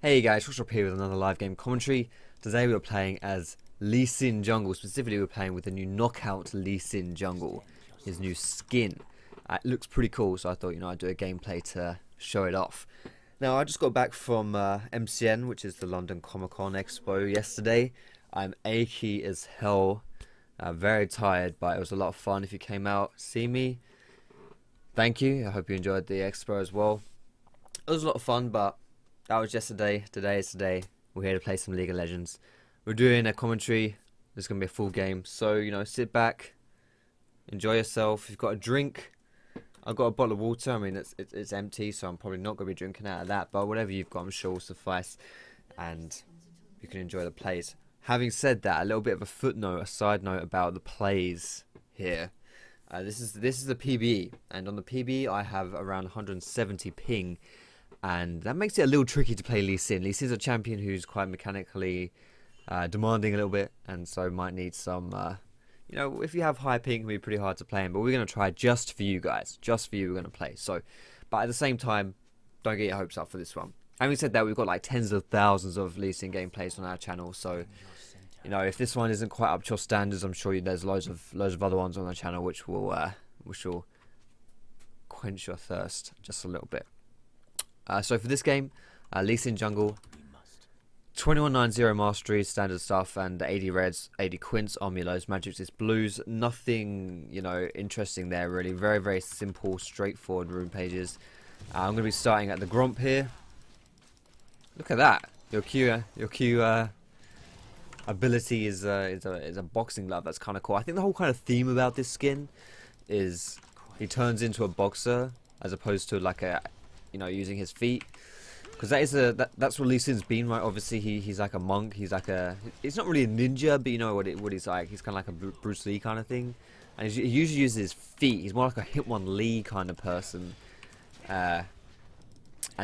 Hey guys, Foxdrop here with another live game commentary. Today we are playing as Lee Sin Jungle. Specifically we're playing with the new Knockout Lee Sin Jungle. His new skin. It looks pretty cool, so I thought, I'd do a gameplay to show it off. Now I just got back from MCN, which is the London Comic Con Expo yesterday. I'm achy as hell. Very tired, but it was a lot of fun. If you came out, see me, thank you. I hope you enjoyed the expo as well. It was a lot of fun, but that was yesterday. Today is today. We're here to play some League of Legends. We're doing a commentary. There's going to be a full game. So, sit back. Enjoy yourself. If you've got a drink. I've got a bottle of water. I mean, it's empty, so I'm probably not going to be drinking out of that. But whatever you've got, I'm sure will suffice. And you can enjoy the plays. Having said that, a little bit of a footnote, a side note about the plays here. This is the PBE. And on the PBE, I have around 170 ping. And that makes it a little tricky to play Lee Sin. Lee Sin's a champion who's quite mechanically demanding a little bit, and so might need some, if you have high ping, it can be pretty hard to play him. But we're going to try just for you guys. Just for you, we're going to play. So, but at the same time, don't get your hopes up for this one. Having said that, we've got like tens of thousands of Lee Sin gameplays on our channel. So, if this one isn't quite up to your standards, I'm sure there's loads of other ones on the channel which will quench your thirst just a little bit. So for this game, Lee Sin Jungle, 2190 masteries, standard stuff, and 80 reds, 80 quints, Armour, magics is blues. Nothing, interesting there really. Very, very simple, straightforward rune pages. I'm going to be starting at the Gromp here. Look at that. Your Q ability is a boxing glove. That's kind of cool. I think the whole kind of theme about this skin is he turns into a boxer as opposed to like a using his feet, because that's what Lee Sin's been, right? Obviously he's like a monk, he's not really a ninja, but you know what he's like. He's kind of like a Bruce Lee kind of thing, and he usually uses his feet. He's more like a Hitmonlee kind of person, and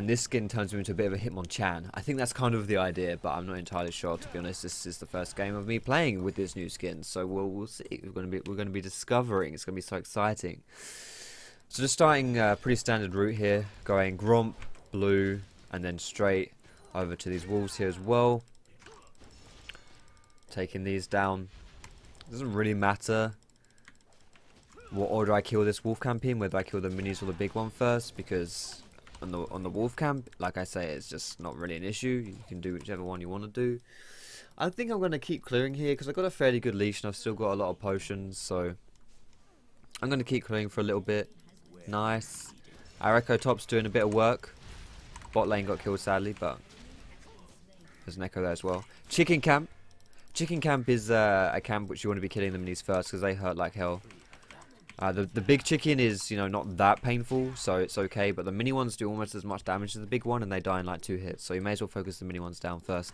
this skin turns him into a bit of a Hitmonchan. I think that's kind of the idea, but I'm not entirely sure, to be honest. This is the first game of me playing with this new skin, so we'll see. We're going to be discovering. It's going to be so exciting. So just starting pretty standard route here, going Gromp, blue, and then straight over to these wolves here as well. Taking these down. Doesn't really matter what order I kill this wolf camp in, whether I kill the minis or the big one first, because on the wolf camp, like I say, it's just not really an issue. You can do whichever one you want to do. I think I'm going to keep clearing here because I've got a fairly good leash and I've still got a lot of potions, so I'm going to keep clearing for a little bit. Nice. Our Echo Top's doing a bit of work. Bot lane got killed sadly, but there's an Echo there as well. Chicken camp. Chicken camp is a camp which you want to be killing the minis first because they hurt like hell. The big chicken is not that painful, so it's okay. But the mini ones do almost as much damage as the big one, and they die in like 2 hits. So you may as well focus the mini ones down first.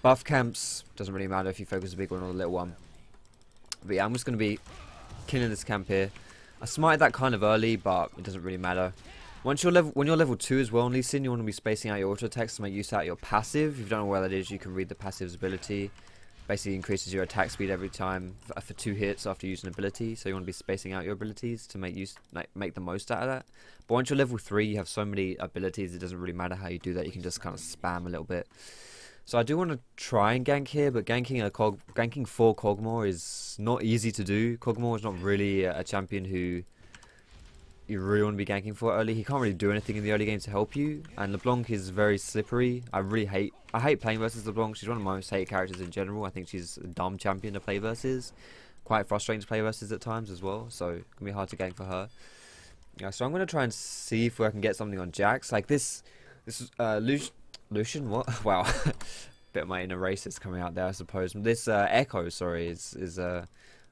Buff camps doesn't really matter if you focus the big one or the little one. But yeah, I'm just going to be killing this camp here. I smited that kind of early, but it doesn't really matter. When you're level 2 as well, Lee Sin, you want to be spacing out your auto attacks to make use out of your passive. If you don't know where that is, you can read the passive's ability. Basically increases your attack speed every time for 2 hits after using an ability. So you want to be spacing out your abilities to make the most out of that. But once you're level 3, you have so many abilities, it doesn't really matter how you do that. You can just kind of spam a little bit. So I do want to try and gank here, but ganking for Kog'Maw is not easy to do. Kog'Maw is not really a champion who you really want to be ganking for early. He can't really do anything in the early game to help you, and LeBlanc is very slippery. I hate playing versus LeBlanc. She's one of my most hated characters in general. I think she's a dumb champion to play versus. Quite frustrating to play versus at times as well, so it can be hard to gank for her. Yeah, so I'm going to try and see if I can get something on Jax. Like this Lucian, what? Wow. Bit of my inner racist coming out there, I suppose. This Echo, sorry, is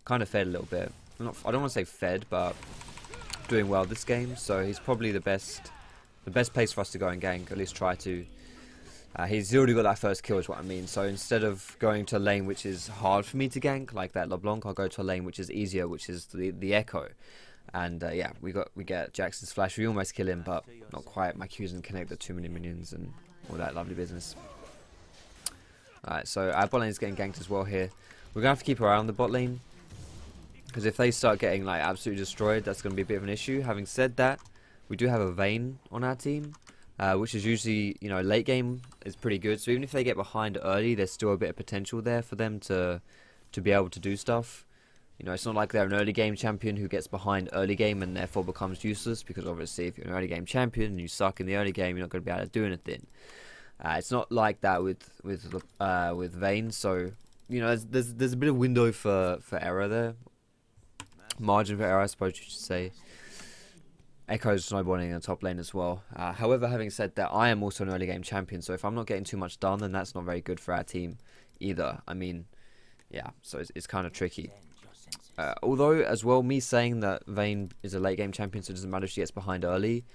kind of fed a little bit. I don't want to say fed, but doing well this game. So he's probably the best place for us to go and gank. At least try to. He's already got that first kill, is what I mean. So instead of going to a lane which is hard for me to gank, like that LeBlanc, I'll go to a lane which is easier, which is the Echo. And yeah, we get Jax's flash. We almost kill him, but not quite. My Q's didn't connect the too many minions and all that lovely business. Alright, so our bot lane is getting ganked as well here. We're going to have to keep our eye on the bot lane, because if they start getting like absolutely destroyed, that's going to be a bit of an issue. Having said that, we do have a Vayne on our team. which is usually, you know, late game is pretty good. So even if they get behind early, there's still a bit of potential there for them to be able to do stuff. You know, it's not like they're an early game champion who gets behind early game and therefore becomes useless, because obviously if you're an early game champion and you suck in the early game, you're not going to be able to do anything. It's not like that with Vayne. So, you know, there's a bit of window for error there. Margin for error, I suppose you should say. Echo's snowballing in the top lane as well. However, having said that, I am also an early game champion, so if I'm not getting too much done, then that's not very good for our team either. I mean, yeah, so it's kind of tricky. Although, as well, me saying that Vayne is a late game champion, so it doesn't matter if she gets behind early.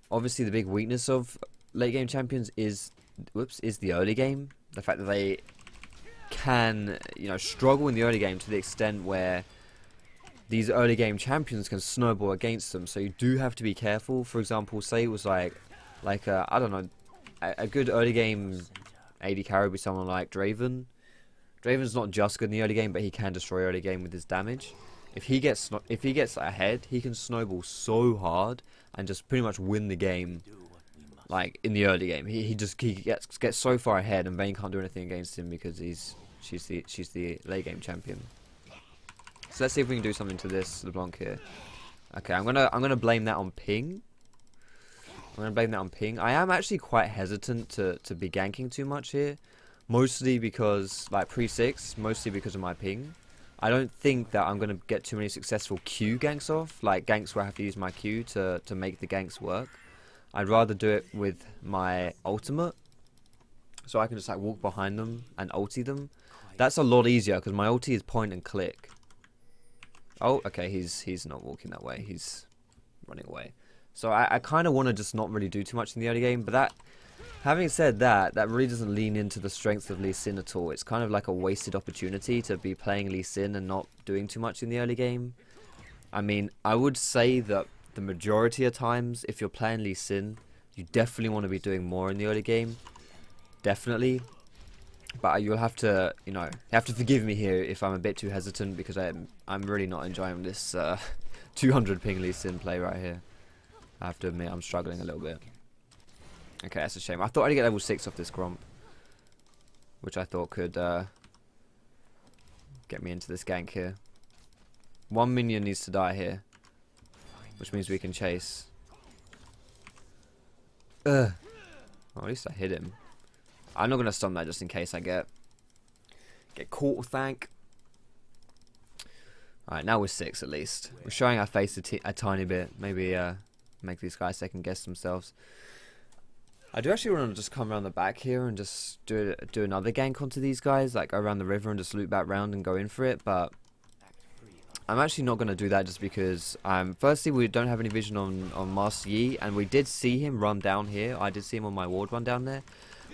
Obviously, the big weakness of late game champions is the early game. The fact that they can, you know, struggle in the early game to the extent where these early game champions can snowball against them. So you do have to be careful. For example, say it was like I don't know, a good early game AD carry would be someone like Draven. Draven's not just good in the early game, but he can destroy early game with his damage. If he gets ahead, he can snowball so hard and just pretty much win the game. Like in the early game, he gets so far ahead, and Vayne can't do anything against him because she's the late game champion. So let's see if we can do something to this LeBlanc here. Okay, I'm gonna blame that on ping. I am actually quite hesitant to be ganking too much here. Mostly because, like, pre-6, mostly because of my ping. I don't think that I'm going to get too many successful Q ganks off, like ganks where I have to use my Q to make the ganks work. I'd rather do it with my ultimate, so I can just like walk behind them and ulti them. That's a lot easier because my ulti is point and click. Oh, okay, he's not walking that way, he's running away. So I kind of want to just not really do too much in the early game, but that... Having said that, that really doesn't lean into the strength of Lee Sin at all. It's kind of like a wasted opportunity to be playing Lee Sin and not doing too much in the early game. I mean, I would say that the majority of times, if you're playing Lee Sin, you definitely want to be doing more in the early game. Definitely. But you'll have to, you know, you have to forgive me here if I'm a bit too hesitant, because I'm really not enjoying this 200 ping Lee Sin play right here. I have to admit, I'm struggling a little bit. Okay, that's a shame. I thought I'd get level 6 off this Gromp, which I thought could get me into this gank here. One minion needs to die here, which means we can chase. Ugh. Well, at least I hit him. I'm not going to stun that just in case I get caught, thank. Alright, now we're 6 at least. We're showing our face a tiny bit. Maybe make these guys second guess themselves. I do actually want to just come around the back here and just do another gank onto these guys, like go around the river and just loop back round and go in for it, but I'm actually not going to do that just because, firstly, we don't have any vision on Master Yi, and we did see him run down here. I did see him on my ward run down there,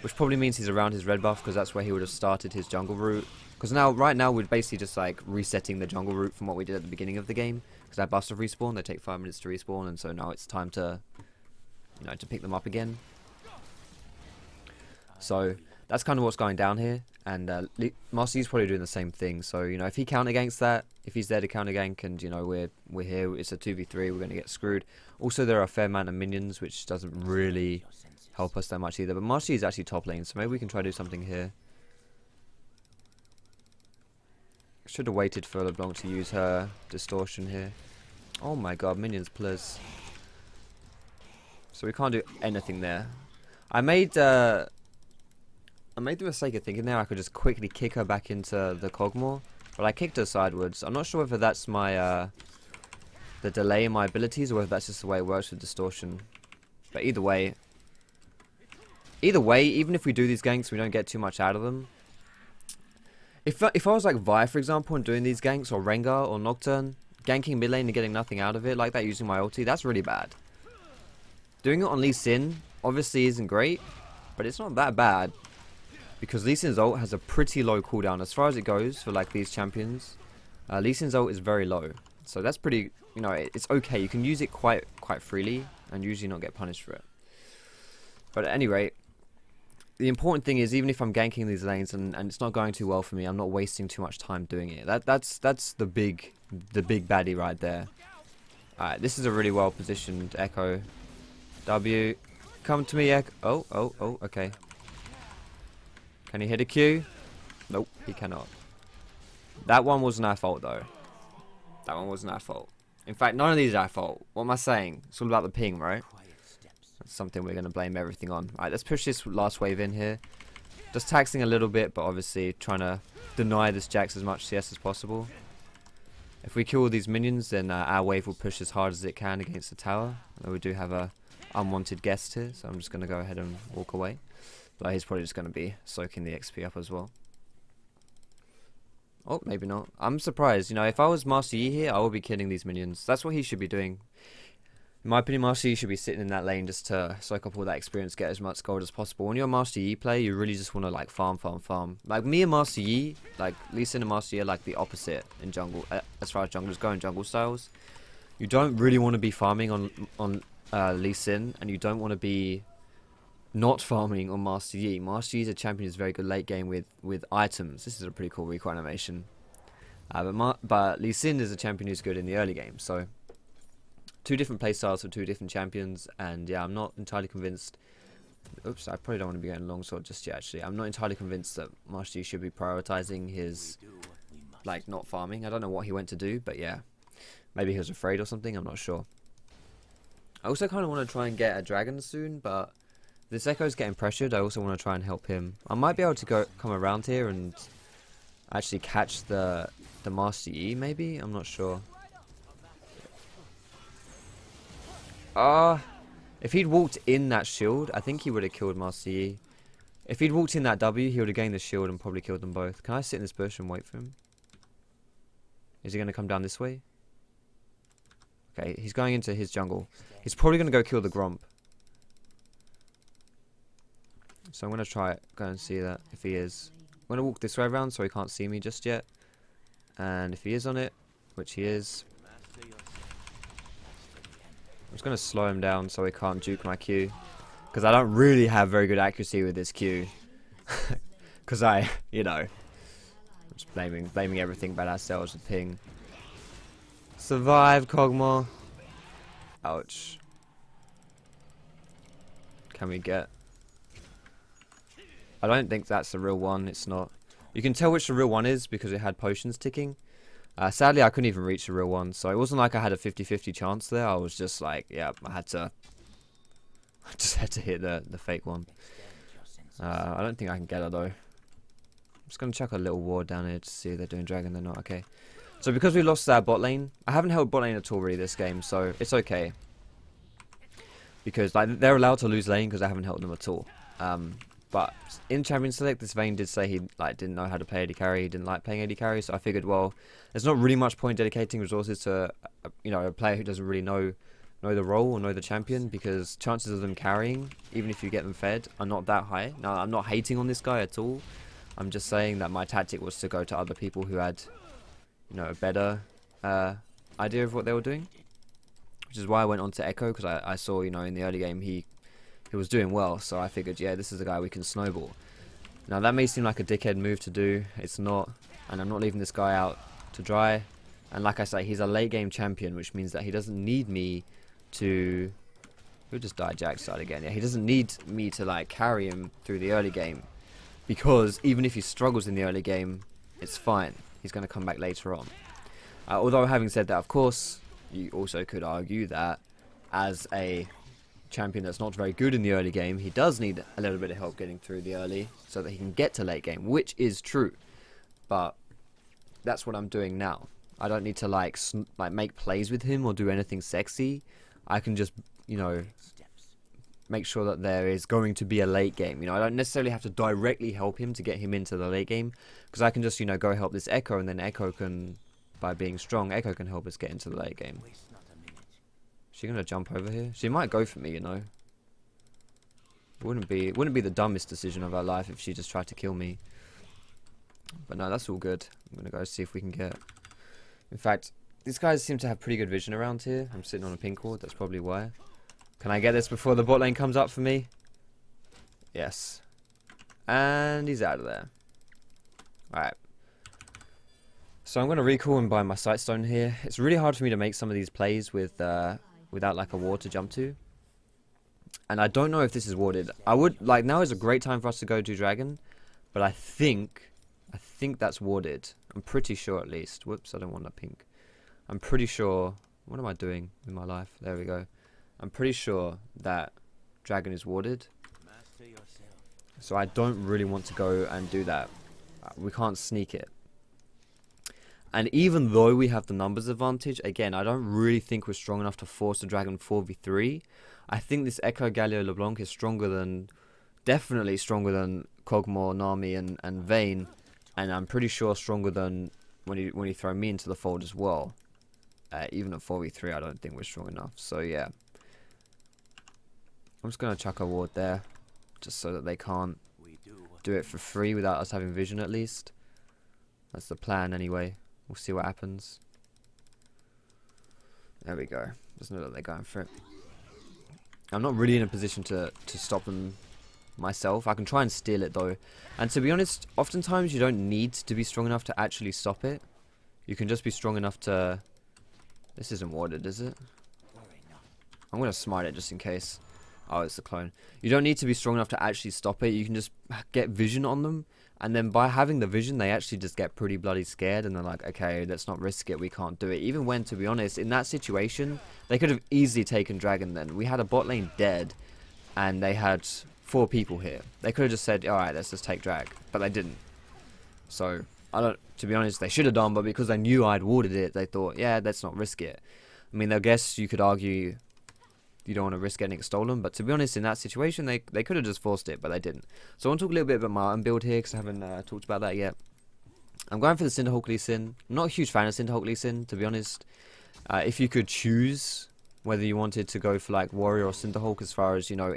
which probably means he's around his red buff, because that's where he would have started his jungle route. Because right now we're basically just like resetting the jungle route from what we did at the beginning of the game, because our buffs have respawned, they take 5 minutes to respawn, and so now it's time to, you know, to pick them up again. So that's kind of what's going down here, and Master Yi's probably doing the same thing. So, you know, if he counter ganks that, if he's there to counter gank, and you know we're here, it's a 2v3, we're going to get screwed. Also, there are a fair amount of minions, which doesn't really help us that much either. But Master Yi is actually top lane, so maybe we can try to do something here. Should have waited for LeBlanc to use her distortion here. Oh my god, minions, please. So we can't do anything there. I made the mistake of thinking there I could just quickly kick her back into the Cogmore, but I kicked her sideways. I'm not sure whether that's my the delay in my abilities, or whether that's just the way it works with distortion. But either way, even if we do these ganks, we don't get too much out of them. If I was like Vi, for example, and doing these ganks, or Rengar, or Nocturne, ganking mid lane and getting nothing out of it, like that using my ulti, that's really bad. Doing it on Lee Sin obviously isn't great, but it's not that bad, because Lee Sin's ult has a pretty low cooldown as far as it goes for like these champions. Lee Sin's ult is very low, so that's pretty, you know, it's okay. You can use it quite freely and usually not get punished for it. But at any rate, the important thing is, even if I'm ganking these lanes and it's not going too well for me, I'm not wasting too much time doing it. That's the big baddie right there. Alright, this is a really well positioned Echo. W. Come to me, Echo. Oh, okay. Can he hit a Q? Nope, he cannot. That one wasn't our fault, though. That one wasn't our fault. In fact, none of these are our fault. What am I saying? It's all about the ping, right? That's something we're going to blame everything on. Alright, let's push this last wave in here. Just taxing a little bit, but obviously trying to deny this Jax as much CS as possible. If we kill all these minions, then our wave will push as hard as it can against the tower. And we do have a unwanted guest here, so I'm just going to go ahead and walk away. But he's probably just going to be soaking the XP up as well. Oh, maybe not. I'm surprised. You know, if I was Master Yi here, I would be killing these minions. That's what he should be doing. In my opinion, Master Yi should be sitting in that lane just to soak up all that experience, get as much gold as possible. When you're a Master Yi player, you really just want to like farm. Like me and Master Yi, like Lee Sin and Master Yi are like the opposite in jungle, as far as junglers go in jungle styles. You don't really want to be farming on Lee Sin, and you don't want to be not farming on Master Yi. Master Yi is a champion who's very good late game with items. This is a pretty cool recall animation. But Lee Sin is a champion who's good in the early game. So two different playstyles for two different champions, and yeah, I'm not entirely convinced. Oops, I probably don't want to be going longsword just yet. Actually, I'm not entirely convinced that Master Yi should be prioritizing his like not farming. I don't know what he went to do, but yeah, maybe he was afraid or something. I'm not sure. I also kind of want to try and get a dragon soon, but this Echo's getting pressured. I also want to try and help him. I might be able to come around here and actually catch the Master Yi, maybe? I'm not sure. If he'd walked in that shield, I think he would have killed Master Yi. If he'd walked in that W, he would have gained the shield and probably killed them both. Can I sit in this bush and wait for him? Is he going to come down this way? Okay, he's going into his jungle. He's probably going to go kill the Gromp. So I'm going to try it, go and see that if he is. I'm going to walk this way around so he can't see me just yet. And if he is on it, which he is, I'm just going to slow him down so he can't juke my Q. Because I don't really have very good accuracy with this Q. Because you know, I'm just blaming everything about ourselves with ping. Survive, Kog'Maw. Ouch. Can we get... I don't think that's the real one. It's not. You can tell which the real one is because it had potions ticking. Sadly, I couldn't even reach the real one, so it wasn't like I had a 50-50 chance there. I was just like, yeah, I just had to hit the fake one. I don't think I can get her though. I'm just gonna chuck a little ward down here to see if they're doing dragon. They're not. Okay. So because we lost our bot lane, I haven't held bot lane at all really this game, so it's okay. Because like they're allowed to lose lane because I haven't held them at all. But in Champion Select, this Vayne did say he like didn't know how to play AD carry. He didn't like playing AD carry, so I figured, well, there's not really much point dedicating resources to, you know, a player who doesn't really know the role or know the champion, because chances of them carrying, even if you get them fed, are not that high. Now, I'm not hating on this guy at all. I'm just saying that my tactic was to go to other people who had, you know, a better idea of what they were doing, which is why I went on to Echo, because I saw, you know, in the early game he was doing well, so I figured, yeah, this is a guy we can snowball. Now that may seem like a dickhead move to do, it's not, and I'm not leaving this guy out to dry. And like I say, he's a late game champion, which means that he doesn't need me to... Who just died? Jax died again. Yeah, he doesn't need me to like carry him through the early game, because even if he struggles in the early game, it's fine. He's going to come back later on. Although having said that, of course, you also could argue that as a champion that's not very good in the early game, he does need a little bit of help getting through the early so that he can get to late game, which is true. But that's what I'm doing now. I don't need to like make plays with him or do anything sexy. I can just, you know, make sure that there is going to be a late game. You know, I don't necessarily have to directly help him to get him into the late game, because I can just, you know, go help this Echo, and then Echo can, by being strong, Echo can help us get into the late game. Is she gonna jump over here? She might go for me, you know. It wouldn't be the dumbest decision of her life if she just tried to kill me. But no, that's all good. I'm gonna go see if we can get... In fact, these guys seem to have pretty good vision around here. I'm sitting on a pink ward, that's probably why. Can I get this before the bot lane comes up for me? Yes. And he's out of there. Alright. So I'm going to recall and buy my Sightstone here. It's really hard for me to make some of these plays with without like a ward to jump to. And I don't know if this is warded. I would like now is a great time for us to go do dragon, but I think that's warded. I'm pretty sure at least. Whoops, I don't want that pink. I'm pretty sure. What am I doing with my life? There we go. I'm pretty sure that dragon is warded. So I don't really want to go and do that. We can't sneak it. And even though we have the numbers advantage, again, I don't really think we're strong enough to force the dragon 4v3. I think this Echo Galio LeBlanc is stronger than, definitely stronger than Kog'Maw, Nami, and Vayne, and I'm pretty sure stronger than when you throw me into the fold as well. Even at 4v3, I don't think we're strong enough. So yeah, I'm just gonna chuck a ward there, just so that they can't do it for free without us having vision at least. That's the plan anyway. We'll see what happens. There we go. Just know that they're going for it. I'm not really in a position to stop them myself. I can try and steal it though. And to be honest, oftentimes you don't need to be strong enough to actually stop it. You can just be strong enough to... This isn't warded, is it? I'm going to smite it just in case. Oh, it's the clone. You don't need to be strong enough to actually stop it. You can just get vision on them. And then by having the vision, they actually just get pretty bloody scared. And they're like, okay, let's not risk it. We can't do it. Even when, to be honest, in that situation, they could have easily taken Dragon then. We had a bot lane dead. And they had 4 people here. They could have just said, alright, let's just take Drag. But they didn't. So, to be honest, they should have done. But because they knew I'd warded it, they thought, yeah, let's not risk it. I mean, I guess you could argue... You don't want to risk getting it stolen, but to be honest, in that situation, they could have just forced it, but they didn't. So I want to talk a little bit about my own build here, because I haven't talked about that yet. I'm going for the Cinderhulk Lee Sin. I'm not a huge fan of Cinderhulk Lee Sin, to be honest. If you could choose whether you wanted to go for like Warrior or Cinderhulk, as far as, you know,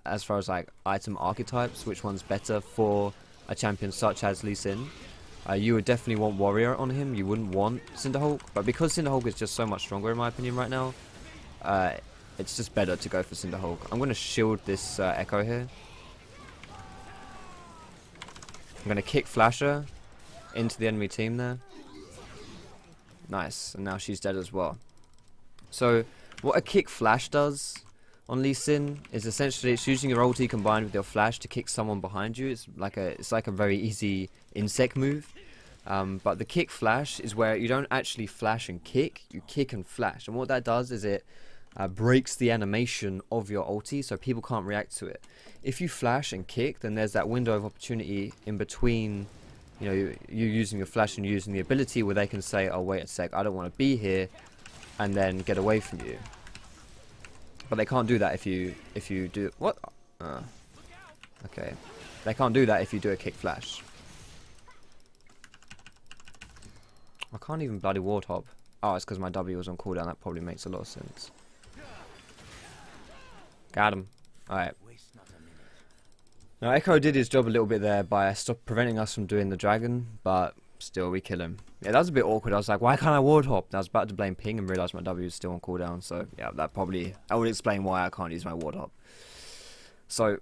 as far as like item archetypes, which one's better for a champion such as Lee Sin, you would definitely want Warrior on him. You wouldn't want Cinderhulk, but because Cinderhulk is just so much stronger in my opinion right now, it's just better to go for Cinderhulk. I'm going to shield this Echo here. I'm going to kick Flasher into the enemy team there. Nice. And now she's dead as well. So, what a kick Flash does on Lee Sin is essentially it's using your ulti combined with your flash to kick someone behind you. It's like a very easy insect move. But the kick Flash is where you don't actually flash and kick. You kick and flash. And what that does is it breaks the animation of your ulti, so people can't react to it. If you flash and kick, then there's that window of opportunity in between, you know, you using your flash and using the ability where they can say, oh wait a sec, I don't want to be here, and then get away from you. But they can't do that if you do what? Okay, they can't do that if you do a kick flash. I can't even bloody warthog. Oh, it's because my W was on cooldown. That probably makes a lot of sense. Got him. Alright. Now, Echo did his job a little bit there by preventing us from doing the dragon, but still, we kill him. Yeah, that was a bit awkward. I was like, why can't I ward hop? I was about to blame ping and realised my W is still on cooldown, so yeah, that would explain why I can't use my ward hop. So,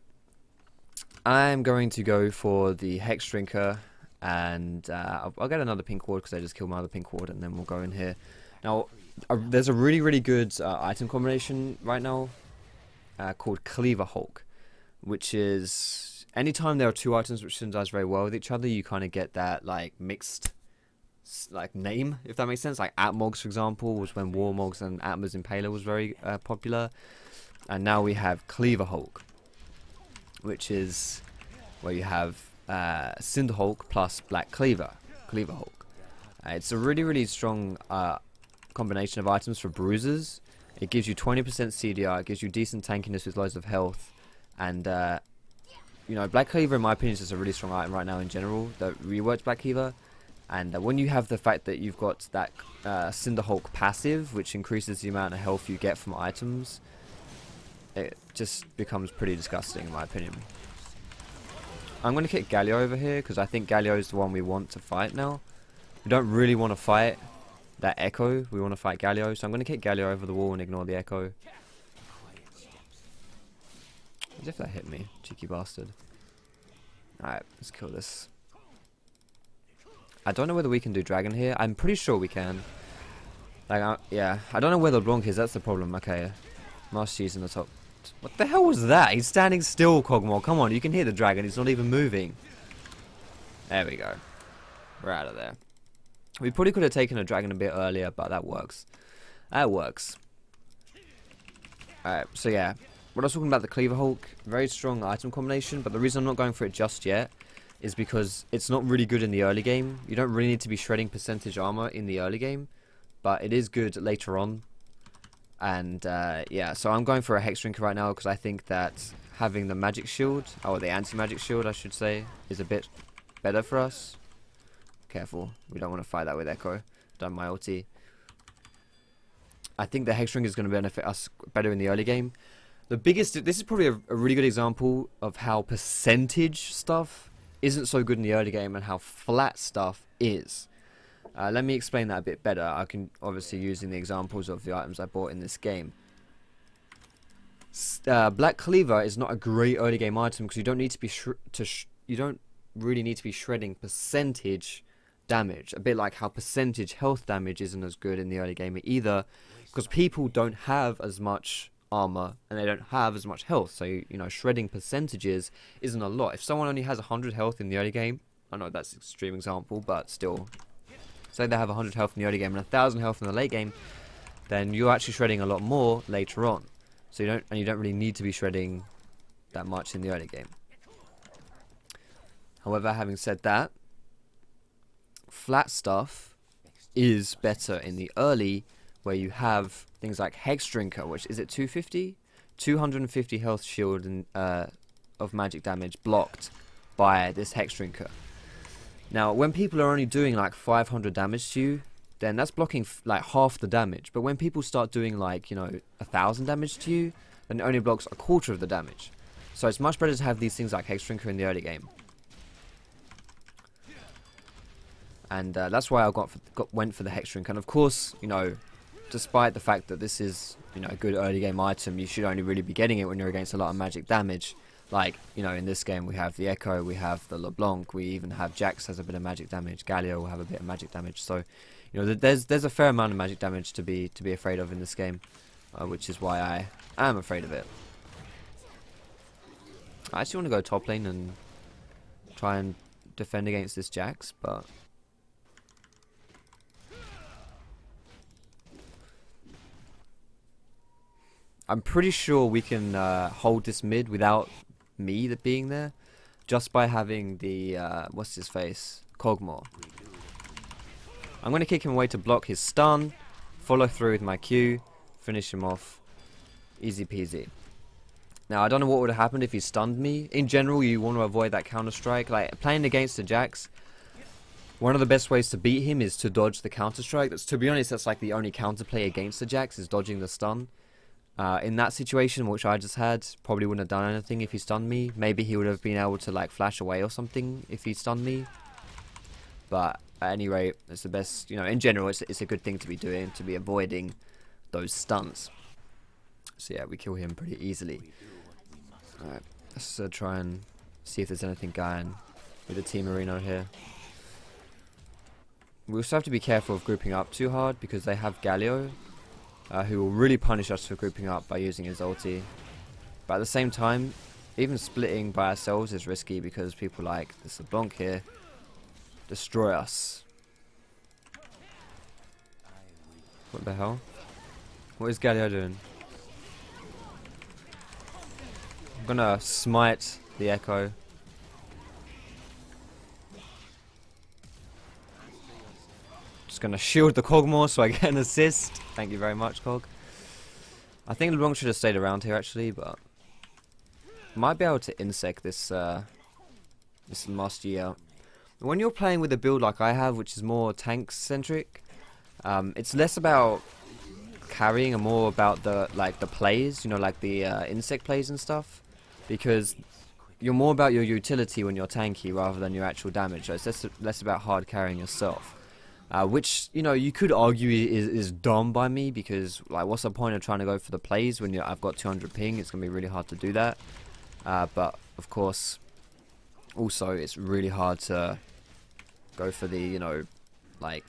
I'm going to go for the Hex Drinker, and I'll get another pink ward because I just killed my other pink ward, and then we'll go in here. Now, there's a really good item combination right now called Cleaver Hulk, which is anytime there are 2 items which synergize very well with each other, you kind of get that like mixed like name, if that makes sense. Like Atmogs, for example, was when Warmogs and Atmos Impaler was very popular, and now we have Cleaver Hulk, which is where you have Cinderhulk plus Black Cleaver Hulk. It's a really strong combination of items for bruisers. It gives you 20% CDR, it gives you decent tankiness with loads of health, and you know, Black Cleaver in my opinion is just a really strong item right now in general that reworks Black Cleaver. And when you have the fact that you've got that Cinderhulk passive, which increases the amount of health you get from items, it just becomes pretty disgusting in my opinion. I'm going to kick Galio over here because I think Galio is the one we want to fight now. We don't really want to fight that Echo, we want to fight Galio, so I'm going to kick Galio over the wall and ignore the Echo. As if that hit me, cheeky bastard. Alright, let's kill this. I don't know whether we can do dragon here. I'm pretty sure we can. Like, yeah, I don't know where the Blanc is, that's the problem. Okay, Master Chief's in the top. What the hell was that? He's standing still, Cogmore. Come on, you can hear the dragon. He's not even moving. There we go. We're out of there. We probably could have taken a dragon a bit earlier, but that works. That works. Alright, so yeah. When I was talking about the Cleaver Hulk, very strong item combination, but the reason I'm not going for it just yet is because it's not really good in the early game. You don't really need to be shredding percentage armor in the early game, but it is good later on. And yeah, so I'm going for a Hex Drinker right now because I think that having the magic shield, or the anti-magic shield I should say, is a bit better for us. Careful, we don't want to fight that with Echo. Done my ulti. I think the Hex Drinker is going to benefit us better in the early game. The biggest, this is probably a really good example of how percentage stuff isn't so good in the early game and how flat stuff is. Let me explain that a bit better. I can obviously using the examples of the items I bought in this game. Black Cleaver is not a great early game item because you don't need to be you don't really need to be shredding percentage damage. A bit like how percentage health damage isn't as good in the early game either, because people don't have as much armor and they don't have as much health. So you know, shredding percentages isn't a lot. If someone only has 100 health in the early game, I know that's an extreme example, but still. Say they have 100 health in the early game and 1000 health in the late game, then you're actually shredding a lot more later on. So you don't really need to be shredding that much in the early game. However, having said that, flat stuff is better in the early, where you have things like Hex Drinker, which is it 250? 250 health shield and of magic damage blocked by this Hex Drinker. Now, when people are only doing like 500 damage to you, then that's blocking like half the damage. But when people start doing like, you know, 1000 damage to you, then it only blocks a quarter of the damage. So it's much better to have these things like Hex Drinker in the early game. And that's why I went for the Hex Drinker. And of course, you know, despite the fact that this is, you know, a good early game item, you should only really be getting it when you're against a lot of magic damage. Like, you know, in this game we have the Echo, we have the LeBlanc, we even have Jax has a bit of magic damage, Galio will have a bit of magic damage. So, you know, there's a fair amount of magic damage to be afraid of in this game, which is why I am afraid of it. I actually want to go top lane and try and defend against this Jax, but I'm pretty sure we can hold this mid without me being there, just by having the what's his face, Cogmore. I'm going to kick him away to block his stun, follow through with my Q, finish him off, easy peasy. Now I don't know what would have happened if he stunned me. In general, you want to avoid that counter strike. Like playing against the Jax, one of the best ways to beat him is to dodge the counter strike. To be honest, that's like the only counter play against the Jax, is dodging the stun. In that situation, which I just had, probably wouldn't have done anything if he stunned me. Maybe he would have been able to like flash away or something if he stunned me. But at any rate, it's the best, you know, in general, it's a good thing to be doing, to be avoiding those stuns. So yeah, we kill him pretty easily. Alright, let's try and see if there's anything going with the Team Marino here. We also have to be careful of grouping up too hard because they have Galio, who will really punish us for grouping up by using his ulti. But at the same time, even splitting by ourselves is risky because people like this LeBlanc here destroy us. What the hell? What is Galio doing? I'm gonna smite the Echo. Just gonna shield the Cogmore so I get an assist. Thank you very much, Cog. I think LeBlanc should have stayed around here actually, but might be able to insect this this Mastery out. When you're playing with a build like I have, which is more tank centric, it's less about carrying and more about the plays, you know, like the insect plays and stuff, because you're more about your utility when you're tanky rather than your actual damage. So it's less about hard carrying yourself. Which, you know, you could argue is dumb by me, because like what's the point of trying to go for the plays when I've got 200 ping? It's going to be really hard to do that. But of course, also it's really hard to go for the, you know, like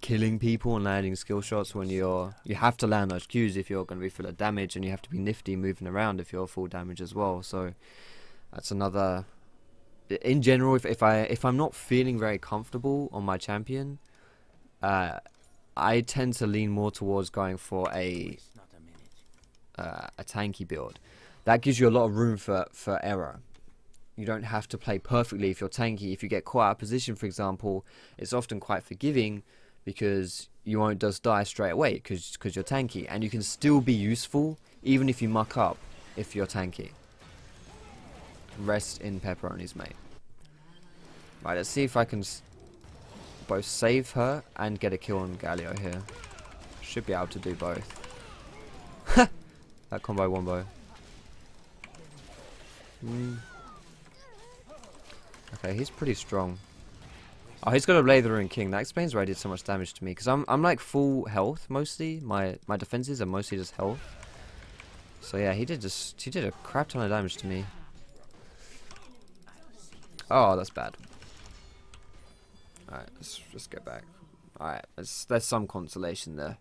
killing people and landing skill shots when you have to land those Qs if you're going to be full of damage, and you have to be nifty moving around if you're full damage as well. So that's another. In general, if I'm not feeling very comfortable on my champion, I tend to lean more towards going for a tanky build. That gives you a lot of room for error. You don't have to play perfectly if you're tanky. If you get caught out of position, for example, it's often quite forgiving because you won't just die straight away because you're tanky, and you can still be useful even if you muck up if you're tanky. Rest in pepperonis, mate. Right, let's see if I can both save her and get a kill on Galio here. Should be able to do both. That combo wombo. Okay, he's pretty strong. Oh, he's got a Blathering King. That explains why he did so much damage to me. Because I'm like full health mostly. My defenses are mostly just health. So yeah, he did a crap ton of damage to me. Oh, that's bad. Alright, let's just get back. Alright, there's some consolation there.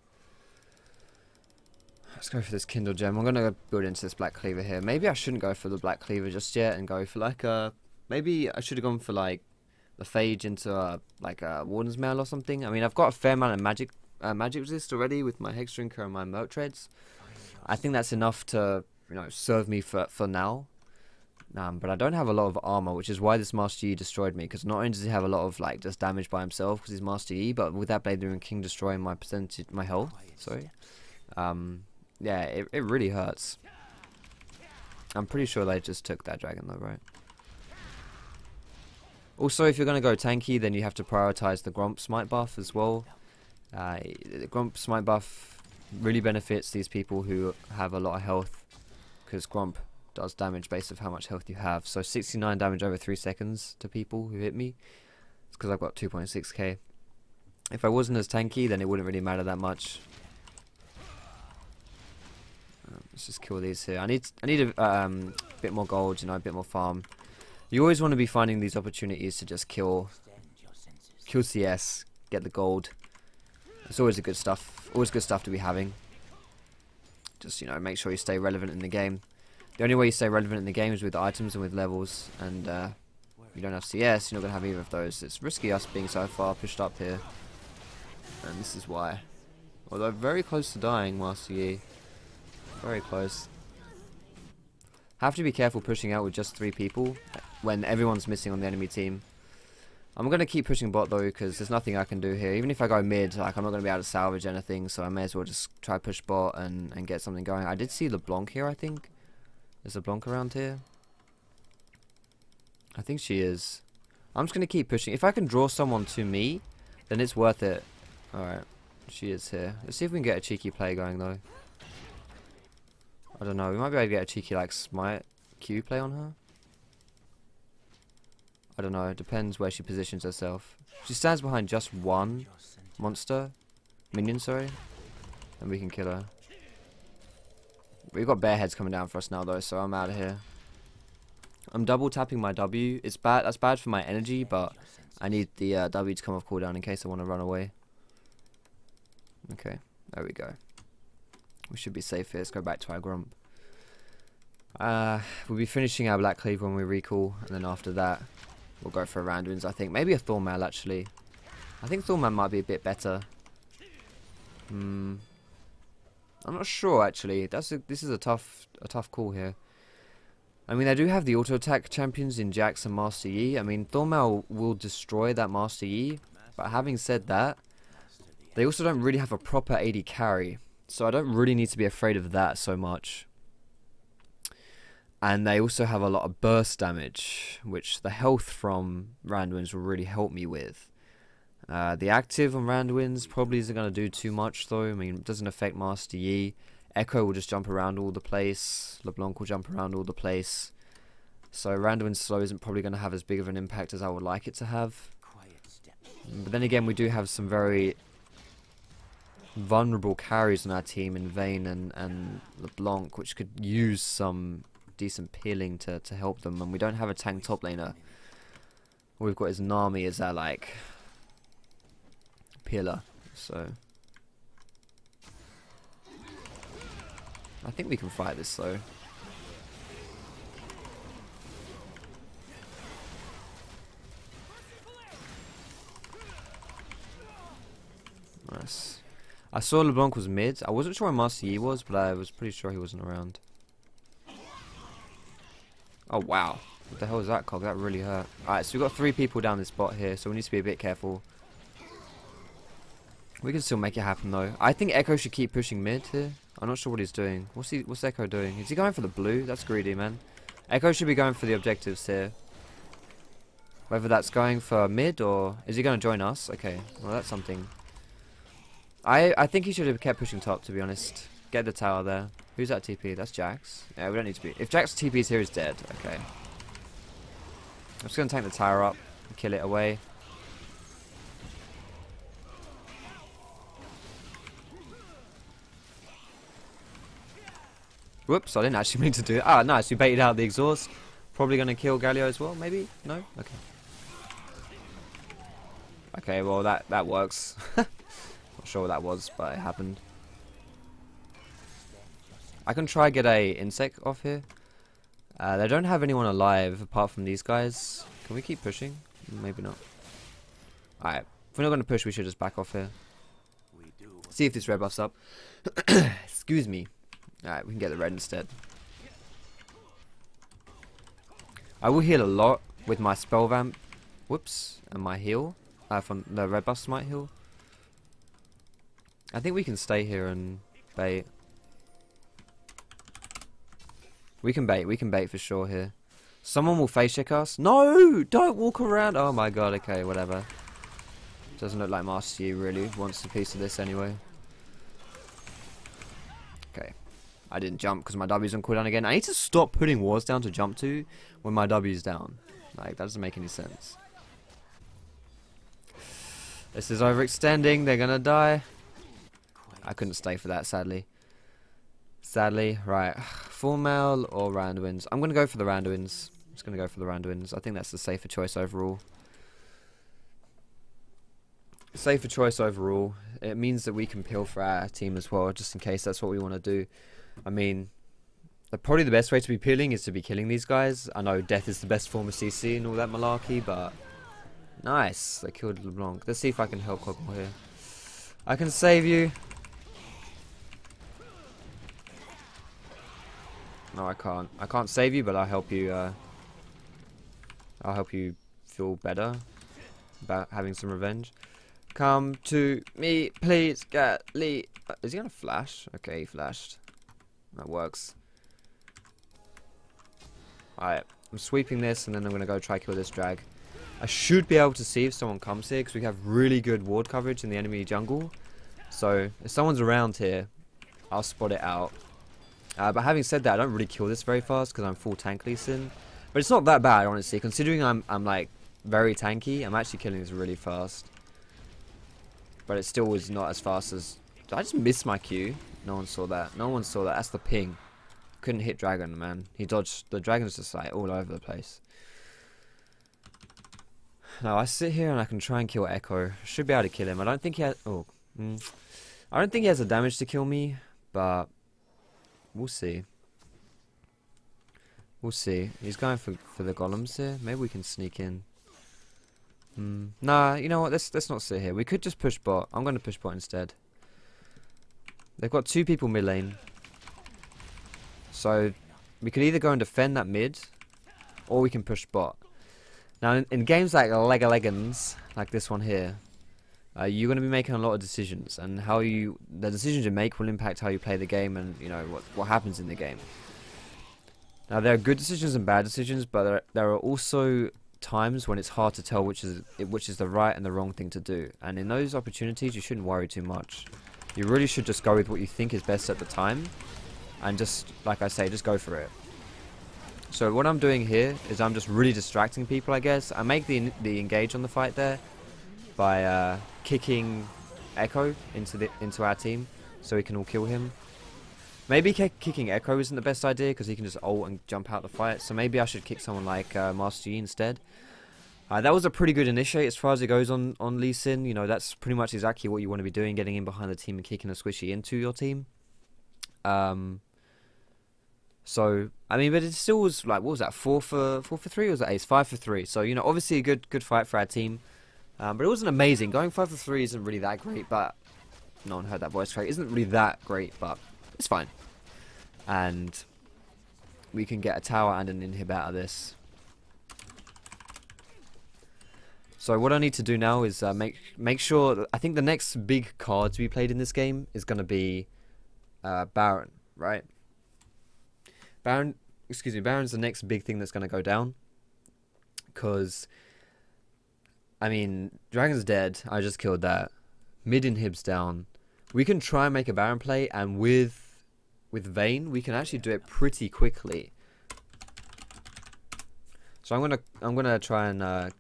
Let's go for this Kindle Gem. I'm gonna build into this Black Cleaver here. Maybe I shouldn't go for the Black Cleaver just yet and go for like a... Maybe I should have gone for like the Phage into like a Warden's Mail or something. I mean, I've got a fair amount of magic resist already with my Hex Drinker and my Merc Treads. I think that's enough to, you know, serve me for now. But I don't have a lot of armor, which is why this Master Yi destroyed me. Because not only does he have a lot of like just damage by himself because he's Master Yi, but with that Blathering King destroying my percentage, my health. Sorry. Yeah, it really hurts. I'm pretty sure they just took that dragon though, right? Also, if you're going to go tanky, then you have to prioritize the Gromp Smite buff as well. The Gromp Smite buff really benefits these people who have a lot of health, because Gromp does damage based on how much health you have. So 69 damage over 3 seconds to people who hit me. It's because I've got 2.6k. If I wasn't as tanky, then it wouldn't really matter that much. Let's just kill these here. I need a bit more gold, you know, a bit more farm. You always want to be finding these opportunities to just kill CS, get the gold. It's always good stuff to be having. Just, you know, make sure you stay relevant in the game. The only way you stay relevant in the game is with items and with levels, and you don't have CS, you're not going to have either of those. It's risky us being so far pushed up here, and this is why. Although very close to dying, Master Yi. Very close. Have to be careful pushing out with just 3 people when everyone's missing on the enemy team. I'm going to keep pushing bot though, because there's nothing I can do here. Even if I go mid, like, I'm not going to be able to salvage anything, so I may as well just try push bot and get something going. I did see LeBlanc here, I think. Is LeBlanc around here? I think she is. I'm just going to keep pushing. If I can draw someone to me, then it's worth it. Alright, she is here. Let's see if we can get a cheeky play going though. I don't know, we might be able to get a cheeky like Smite Q play on her. I don't know, it depends where she positions herself. She stands behind just one minion, sorry, and we can kill her. We've got bear heads coming down for us now though, so I'm out of here. I'm double tapping my W. It's bad. That's bad for my energy, but I need the W to come off cooldown in case I want to run away. Okay, there we go. We should be safe here. Let's go back to our Grump. We'll be finishing our Black Cleave when we recall, and then after that, we'll go for a Randuin's, I think. Maybe a Thornmail, actually. I think Thornmail might be a bit better. I'm not sure, actually. This is a tough call here. I mean, they do have the auto-attack champions in Jax and Master Yi. I mean, Thornmail will destroy that Master Yi, but having said that, they also don't really have a proper AD carry. So I don't really need to be afraid of that so much. And they also have a lot of burst damage, which the health from Randuin's will really help me with. The active on Randuin's probably isn't going to do too much though. I mean, it doesn't affect Master Yi. Echo will just jump around all the place. LeBlanc will jump around all the place. So Randuin's slow isn't probably going to have as big of an impact as I would like it to have. But then again, we do have some very vulnerable carries on our team in Vayne and LeBlanc, which could use some decent peeling to help them, and we don't have a tank top laner. All we've got is Nami as our like peeler, so I think we can fight this though. Nice. I saw LeBlanc was mid. I wasn't sure where Master Yi was, but I was pretty sure he wasn't around. Oh wow. What the hell is that, Cog? That really hurt. Alright, so we've got 3 people down this bot here, so we need to be a bit careful. We can still make it happen though. I think Echo should keep pushing mid here. I'm not sure what he's doing. What's Echo doing? Is he going for the blue? That's greedy, man. Echo should be going for the objectives here. Whether that's going for mid or... Is he going to join us? Okay, well that's something. I think he should have kept pushing top, to be honest. Get the tower there. Who's that TP? That's Jax. Yeah, we don't need to be... If Jax TP's here, he's dead. Okay. I'm just going to tank the tower up and kill it away. Whoops, I didn't actually mean to do it. Ah, nice, we baited out the exhaust. Probably going to kill Galio as well, maybe? No? Okay. Okay, well that works. Not sure what that was, but it happened. I can try get a insect off here. They don't have anyone alive apart from these guys. Can we keep pushing? Maybe not. Alright, if we're not going to push, we should just back off here. See if this red buffs up. Excuse me. Alright, we can get the red instead. I will heal a lot with my spell vamp. Whoops. And my heal. From the red buffs might heal. I think we can stay here and bait. We can bait for sure here. Someone will face check us. No! Don't walk around! Oh my god, okay, whatever. Doesn't look like Master Yi really wants a piece of this anyway. Okay. I didn't jump because my W's on cooldown again. I need to stop putting wards down to jump to when my W's down. Like, that doesn't make any sense. This is overextending. They're gonna die. I couldn't stay for that, sadly. Sadly. Right. Full mail or Randuins? I'm gonna go for the Randuins. I'm just gonna go for the Randuins. I think that's the safer choice overall. Safer choice overall. It means that we can peel for our team as well, just in case that's what we want to do. I mean, probably the best way to be peeling is to be killing these guys. I know death is the best form of CC and all that malarkey, but nice. They killed LeBlanc. Let's see if I can help Cogmore here. I can save you. No, I can't. I can't save you, but I'll help you. I'll help you feel better about having some revenge. Come to me, please, Gatly. Is he gonna flash? Okay, he flashed. That works. Alright, I'm sweeping this, and then I'm gonna go try kill this drag. I should be able to see if someone comes here, because we have really good ward coverage in the enemy jungle. So, if someone's around here, I'll spot it out. But having said that, I don't really kill this very fast, because I'm full tank Lee Sin. But it's not that bad, honestly. Considering I'm like, very tanky, I'm actually killing this really fast. But it still was not as fast as... Did I just miss my Q? No one saw that. No one saw that. That's the ping. Couldn't hit Dragon, man. He dodged... The Dragon's just like all over the place. Now, I sit here and I can try and kill Echo. Should be able to kill him. I don't think he has... Oh. I don't think he has the damage to kill me. But... We'll see. We'll see. He's going for the golems here. Maybe we can sneak in. Nah, you know what? Let's not sit here. We could just push bot. I'm going to push bot instead. They've got 2 people mid lane. So, we could either go and defend that mid, or we can push bot. Now, in games like Lega-Legans, like this one here, you're going to be making a lot of decisions, and the decisions you make will impact how you play the game, and you know what happens in the game. Now, there are good decisions and bad decisions, but there are also times when it's hard to tell which is the right and the wrong thing to do. And in those opportunities, you shouldn't worry too much. You really should just go with what you think is best at the time, and just, like I say, just go for it. So what I'm doing here is I'm just really distracting people, I guess. I make the engage on the fight there by kicking Echo into our team, so we can all kill him. Maybe kicking Echo isn't the best idea, because he can just ult and jump out the fight. So maybe I should kick someone like Master Yi instead. That was a pretty good initiate as far as it goes on Lee Sin. You know, that's pretty much exactly what you want to be doing, getting in behind the team and kicking a squishy into your team. So I mean, but it still was like, what was that, 4 for 3, or was that ace 5 for 3? So you know, obviously a good fight for our team, but it wasn't amazing. Going 5 for 3 isn't really that great, but no one heard that voice crack. Isn't really that great, but it's fine. And we can get a tower and an inhib out of this. So what I need to do now is make sure that, I think the next big card to be played in this game is going to be Baron, right? Baron's the next big thing that's going to go down. Because, I mean, Dragon's dead. I just killed that. Mid inhib's down. We can try and make a Baron play, and with Vayne, we can actually do it pretty quickly. So I'm gonna try and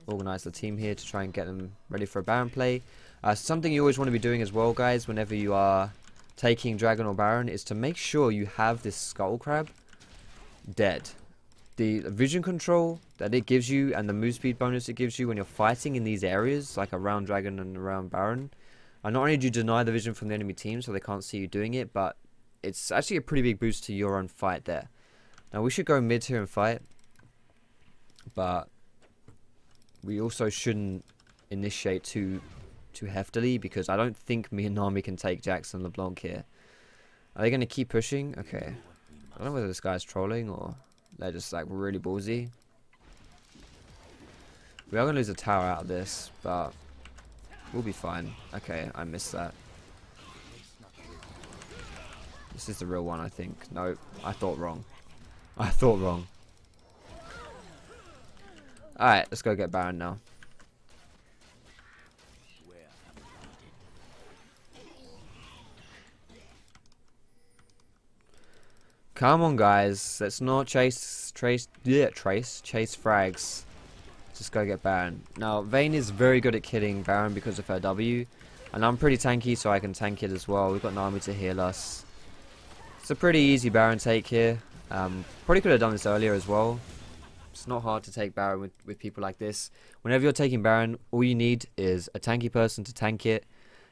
organize the team here to try and get them ready for a Baron play. Something you always want to be doing as well, guys, whenever you are taking Dragon or Baron, is to make sure you have this Skull Crab dead. The vision control that it gives you and the move speed bonus it gives you when you're fighting in these areas, like around Dragon and around Baron, not only do you deny the vision from the enemy team so they can't see you doing it, but it's actually a pretty big boost to your own fight there. Now we should go mid here and fight, but we also shouldn't initiate too heftily, because I don't think me and Nami can take Jackson LeBlanc here. Are they going to keep pushing? Okay. I don't know whether this guy's trolling or they're just like really ballsy. We are going to lose a tower out of this, but we'll be fine. Okay, I missed that. This is the real one, I think. No, I thought wrong. I thought wrong. Alright, let's go get Baron now. Come on, guys. Let's not chase frags. Just go get Baron. Now, Vayne is very good at killing Baron because of her W. And I'm pretty tanky, so I can tank it as well. We've got Nami to heal us. It's a pretty easy Baron take here. Probably could have done this earlier as well. It's not hard to take Baron with people like this. Whenever you're taking Baron, all you need is a tanky person to tank it.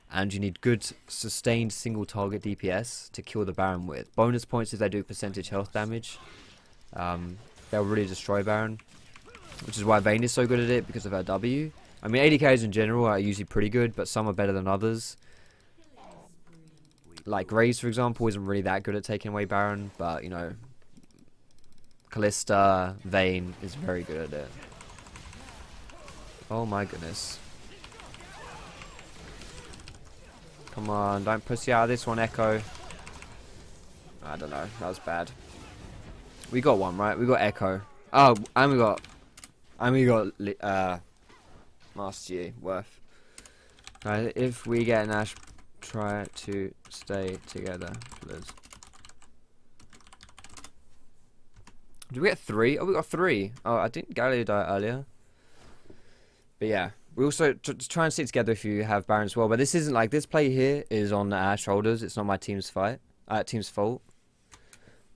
And you need good sustained single target DPS to kill the Baron with. Bonus points if they do percentage health damage. They'll really destroy Baron. Which is why Vayne is so good at it, because of her W. I mean, AD carries in general are usually pretty good, but some are better than others. Like Graves, for example, isn't really that good at taking away Baron, but, you know, Kalista, Vayne is very good at it. Oh my goodness. Come on, don't pussy out of this one, Echo. I don't know, that was bad. We got one, right? We got Echo. Oh, and we got Masteries worth. Right, if we get an Ash, try to stay together, please. Did we get 3? Oh, we got 3. Oh, I didn't Galileo die earlier. But yeah, we also try and stick together if you have Baron as well. But this isn't like, this play here is on our shoulders. It's not my team's team's fault.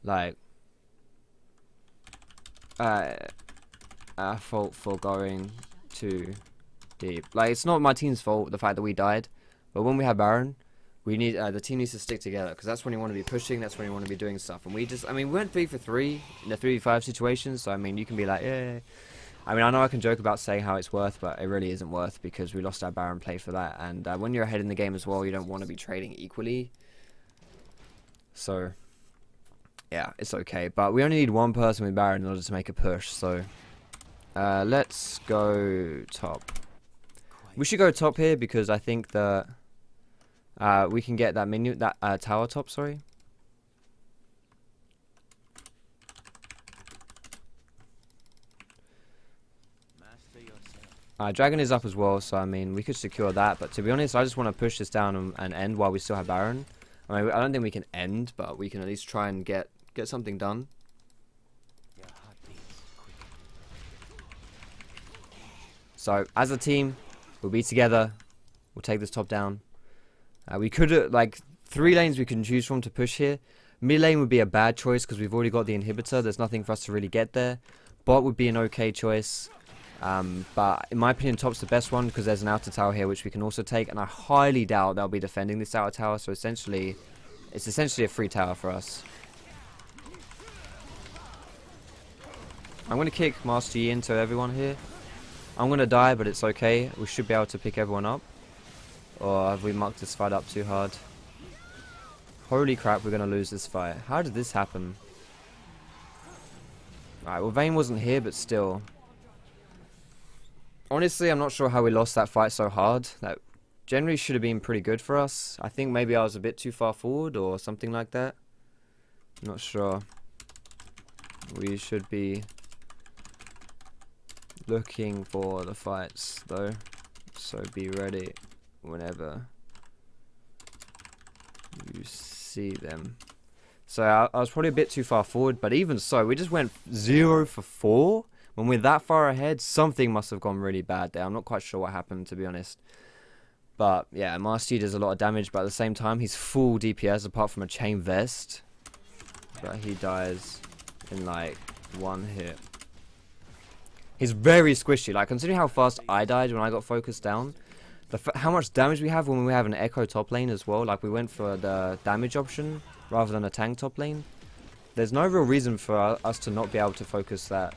Like, our fault for going too deep. Like, it's not my team's fault, the fact that we died. But when we have Baron, we need the team needs to stick together, because that's when you want to be pushing. That's when you want to be doing stuff. And we just, I mean, we went 3 for 3 in the 3v5 situations. So I mean, you can be like, yeah. I mean, I know I can joke about saying how it's worth, but it really isn't worth, because we lost our Baron play for that. And when you're ahead in the game as well, you don't want to be trading equally. So yeah, it's okay. But we only need one person with Baron in order to make a push. So let's go top. We should go top here, because I think that we can get that minion, that tower top. Sorry. Dragon is up as well, so I mean, we could secure that. But to be honest, I just want to push this down and end while we still have Baron. I mean, I don't think we can end, but we can at least try and get something done. So as a team, we'll be together. We'll take this top down. We could like 3 lanes we can choose from to push here. Mid lane would be a bad choice because we've already got the inhibitor. There's nothing for us to really get there. Bot would be an okay choice. But in my opinion, top's the best one because there's an outer tower here which we can also take, and I highly doubt they'll be defending this outer tower. So essentially, it's essentially a free tower for us. I'm going to kick Master Yi into everyone here. I'm going to die, but it's okay. We should be able to pick everyone up. Or have we mucked this fight up too hard? Holy crap, we're going to lose this fight. How did this happen? Alright, well Vayne wasn't here, but still. Honestly, I'm not sure how we lost that fight so hard. That generally should have been pretty good for us. I think maybe I was a bit too far forward or something like that. Not sure. We should be looking for the fights though. So be ready whenever you see them. So I was probably a bit too far forward, but even so, we just went 0 for 4. When we're that far ahead, something must have gone really bad there. I'm not quite sure what happened, to be honest. But yeah, Master Yi does a lot of damage, but at the same time, he's full DPS apart from a chain vest. But he dies in like 1 hit. He's very squishy. Like, considering how fast I died when I got focused down, how much damage we have when we have an echo top lane as well. Like, we went for the damage option rather than a tank top lane. There's no real reason for us to not be able to focus that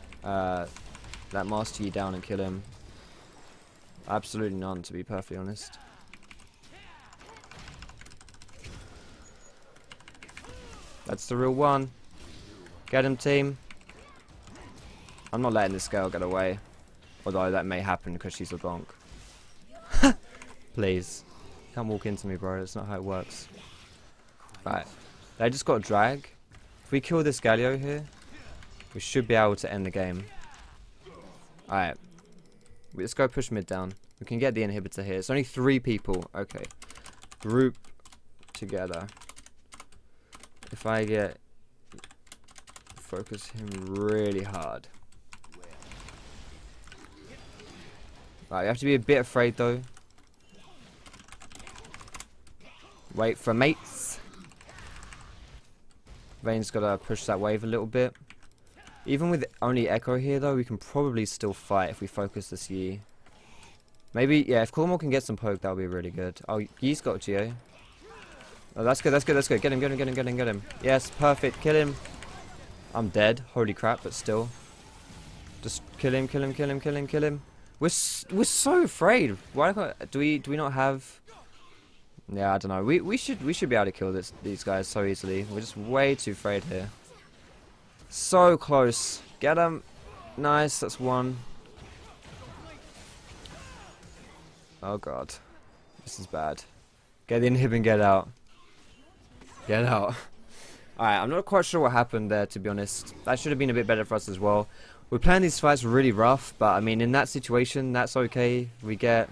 Master Yi down and kill him. Absolutely none, to be perfectly honest. That's the real one. Get him, team. I'm not letting this girl get away. Although that may happen because she's a bonk. Please. Can't walk into me, bro. That's not how it works. Right. They just got a drag. If we kill this Galio here, we should be able to end the game. Alright. Let's go push mid down. We can get the inhibitor here. It's only 3 people. Okay. Group together. If I get... focus him really hard. Right, you have to be a bit afraid though. Wait for mates. Vayne's gotta push that wave a little bit. Even with only Echo here though, we can probably still fight if we focus this Yi. Maybe, yeah, if Cornwall can get some poke, that'll be really good. Oh, Yi's got Geo. Oh, that's good, that's good, that's good. Get him, get him, get him, get him, get him. Yes, perfect, kill him. I'm dead, holy crap, but still. Just kill him, kill him, kill him, kill him, kill him. We're so afraid. Why do we not have... Yeah, I don't know. We should be able to kill these guys so easily. We're just way too afraid here. So close. Get him. Nice. That's 1. Oh god, this is bad. Get the inhib and get out. Get out. Alright, I'm not quite sure what happened there, to be honest. That should have been a bit better for us as well. We're playing these fights really rough, but I mean, in that situation, that's okay. We get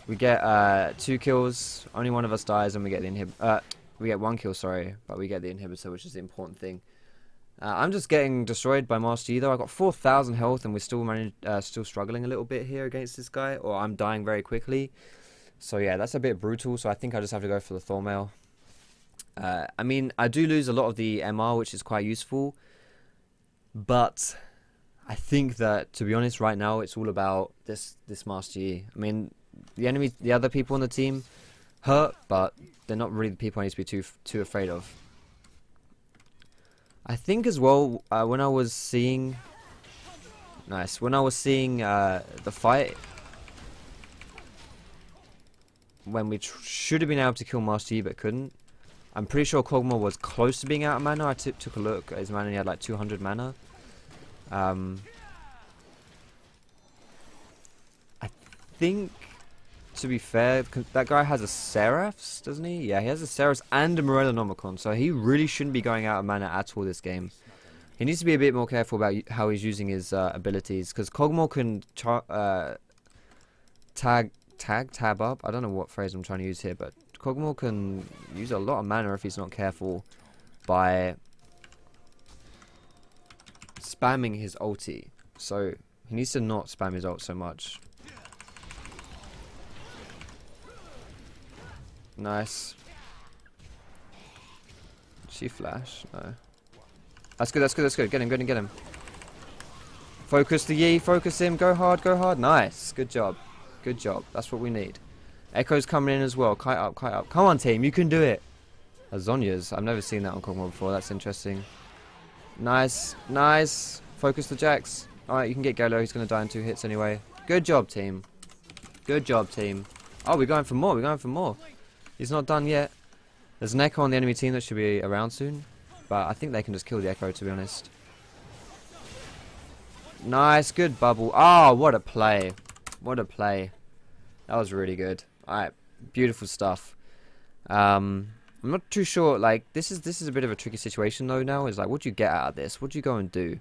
2 kills, only one of us dies, and we get the we get 1 kill, sorry, but we get the inhibitor, which is the important thing. I'm just getting destroyed by Master Yi though. I got 4,000 health, and we're still struggling a little bit here against this guy, or I'm dying very quickly. So yeah, that's a bit brutal. So I think I just have to go for the Thormail. I mean, I do lose a lot of the MR, which is quite useful. But I think that, to be honest, right now it's all about this Master Yi. I mean, the other people on the team hurt, but they're not really the people I need to be too afraid of. I think as well, when I was seeing the fight, when we should have been able to kill Master Yi but couldn't. I'm pretty sure Kog'Maw was close to being out of mana. I took a look at his mana and he had like 200 mana. I think, to be fair, that guy has a Seraphs, doesn't he? Yeah, he has a Seraphs and a Morellonomicon, so he really shouldn't be going out of mana at all this game. He needs to be a bit more careful about how he's using his abilities, because Kog'Maw can tab up. I don't know what phrase I'm trying to use here, but Kog'Maw can use a lot of mana if he's not careful by spamming his ulti. So he needs to not spam his ult so much. Nice. Did she flash? No. That's good, that's good, that's good. Get him, get him, get him. Focus the Yi, focus him, go hard, go hard. Nice, good job. Good job, that's what we need. Echo's coming in as well, kite up, kite up. Come on team, you can do it. Azonia's, I've never seen that on Kog'Maw before, that's interesting. Nice, nice. Focus the Jax. Alright, you can get Golo, he's going to die in 2 hits anyway. Good job team. Good job team. Oh, we're going for more, we're going for more. He's not done yet. There's an Echo on the enemy team that should be around soon. But I think they can just kill the Echo, to be honest. Nice, good bubble. Oh, what a play. What a play. That was really good. Alright, beautiful stuff. I'm not too sure, like, this is a bit of a tricky situation though now. Is like, what do you get out of this? What do you go and do?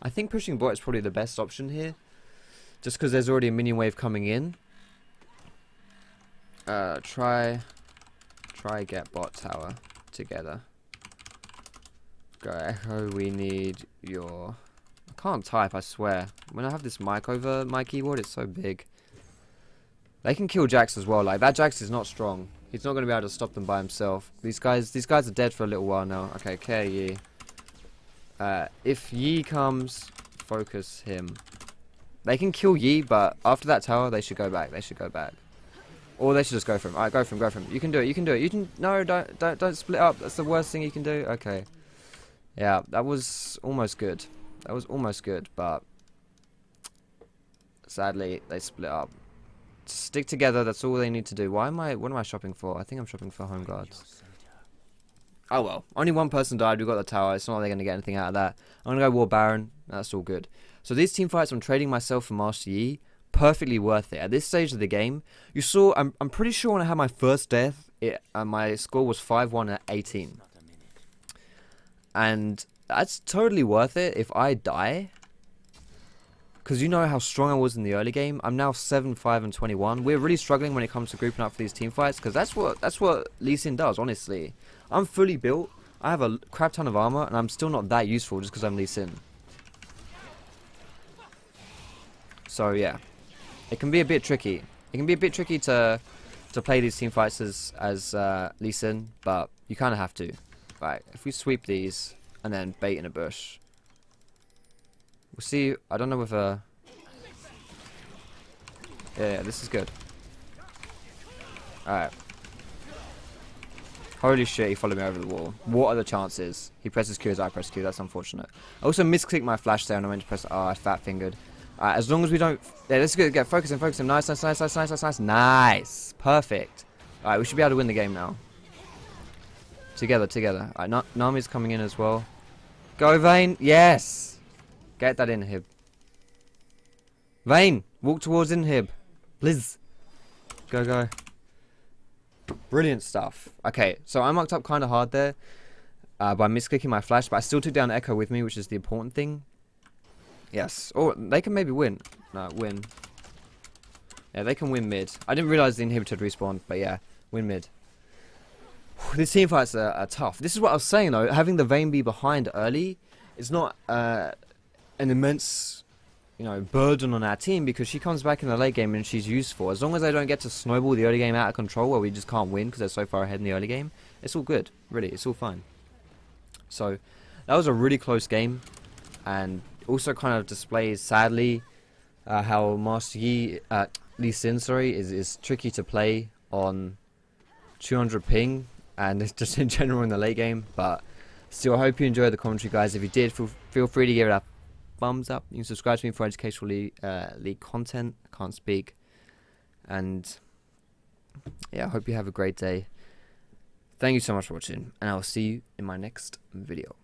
I think pushing bot is probably the best option here. Just because there's already a minion wave coming in. Try get bot tower together. Go Echo, we need your... I can't type, I swear. When I have this mic over my keyboard, it's so big. They can kill Jax as well. Like, that Jax is not strong. He's not going to be able to stop them by himself. These guys are dead for a little while now. Okay, care Yi. If Yi comes, focus him. They can kill Yi, but after that tower, they should go back. They should go back. Or they should just go for him. Alright, go for him, go for him. You can do it, you can do it. You can... No, don't split up. That's the worst thing you can do. Okay. Yeah, that was almost good. That was almost good, but... Sadly, they split up. Stick together, that's all they need to do. What am I shopping for? I think I'm shopping for home guards. Oh well. Only one person died, we got the tower. It's not like they're going to get anything out of that. I'm going to go War Baron. That's all good. So these team fights, I'm trading myself for Master Yi. Perfectly worth it. At this stage of the game, you saw, I'm pretty sure when I had my first death, my score was 5-1 at 18. And that's totally worth it if I die. Because you know how strong I was in the early game. I'm now 7-5 and 21. We're really struggling when it comes to grouping up for these team fights. Because that's what Lee Sin does, honestly. I'm fully built. I have a crap ton of armor. And I'm still not that useful just because I'm Lee Sin. So yeah. It can be a bit tricky. It can be a bit tricky to play these team fights as Lee Sin. But you kind of have to. Right, if we sweep these and then bait in a bush. We'll see. I don't know if yeah, this is good. Alright. Holy shit, he followed me over the wall. What are the chances? He presses Q as I press Q. That's unfortunate. I also misclicked my flash there and I went to press... Oh, I fat fingered. Alright, as long as we don't... Yeah, let's get focus him. Nice. Nice. Perfect. Alright, we should be able to win the game now. Together. Alright, Nami's coming in as well. Go, Vayne. Yes. Get that inhib. Vayne, walk towards inhib. Please. Go. Brilliant stuff. Okay, so I mucked up kind of hard there by misclicking my flash, but I still took down Echo with me, which is the important thing. Yes. Or they can maybe win. No, win. Yeah, they can win mid. I didn't realize the inhibitor had respawned, but yeah, win mid. These team fights are tough. This is what I was saying though. Having the Vayne be behind early is not an immense, burden on our team because she comes back in the late game and she's useful. As long as they don't get to snowball the early game out of control where we just can't win because they're so far ahead in the early game, it's all good. Really, it's all fine. So that was a really close game, and also kind of displays sadly how Master Yi, Lee Sin, is tricky to play on 200 ping and it's just in general in the late game. But still, I hope you enjoyed the commentary, guys. If you did, feel free to give it a thumbs up. You can subscribe to me for educational league content. I can't speak. And yeah, I hope you have a great day. Thank you so much for watching, and I'll see you in my next video.